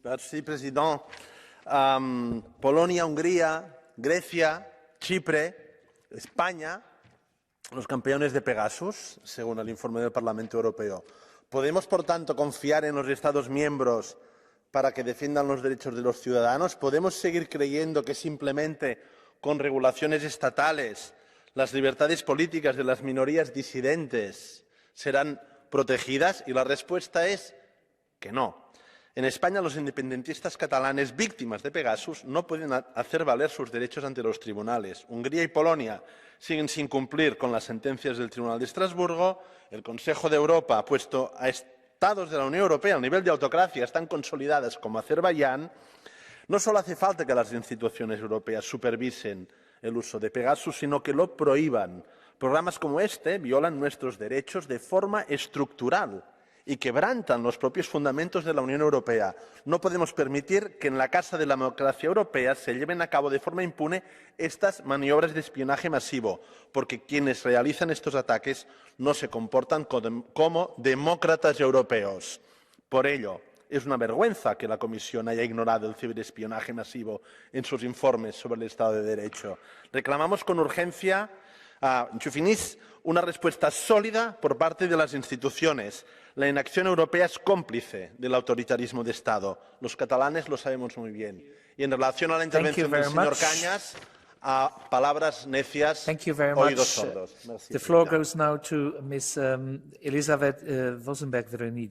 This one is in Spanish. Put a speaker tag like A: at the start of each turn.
A: Merci, président. Polonia, Hungría, Grecia, Chipre, España, los campeones de Pegasus, según el informe del Parlamento Europeo. ¿Podemos, por tanto, confiar en los Estados miembros para que defiendan los derechos de los ciudadanos? ¿Podemos seguir creyendo que simplemente con regulaciones estatales las libertades políticas de las minorías disidentes serán protegidas? Y la respuesta es que no. En España, los independentistas catalanes víctimas de Pegasus no pueden hacer valer sus derechos ante los tribunales. Hungría y Polonia siguen sin cumplir con las sentencias del Tribunal de Estrasburgo. El Consejo de Europa ha puesto a Estados de la Unión Europea al nivel de autocracias tan consolidadas como Azerbaiyán. No solo hace falta que las instituciones europeas supervisen el uso de Pegasus, sino que lo prohíban. Programas como este violan nuestros derechos de forma estructural y quebrantan los propios fundamentos de la Unión Europea. No podemos permitir que en la Casa de la Democracia Europea se lleven a cabo de forma impune estas maniobras de espionaje masivo, porque quienes realizan estos ataques no se comportan como demócratas europeos. Por ello, es una vergüenza que la Comisión haya ignorado el ciberespionaje masivo en sus informes sobre el Estado de Derecho. Reclamamos con urgencia una respuesta sólida por parte de las instituciones. La inacción europea es cómplice del autoritarismo de Estado. Los catalanes lo sabemos muy bien. Y en relación a la intervención del señor Cañas, a palabras necias, oídos sordos.
B: The floor goes now to Ms. Elisabeth Vossenberg-Veronidi.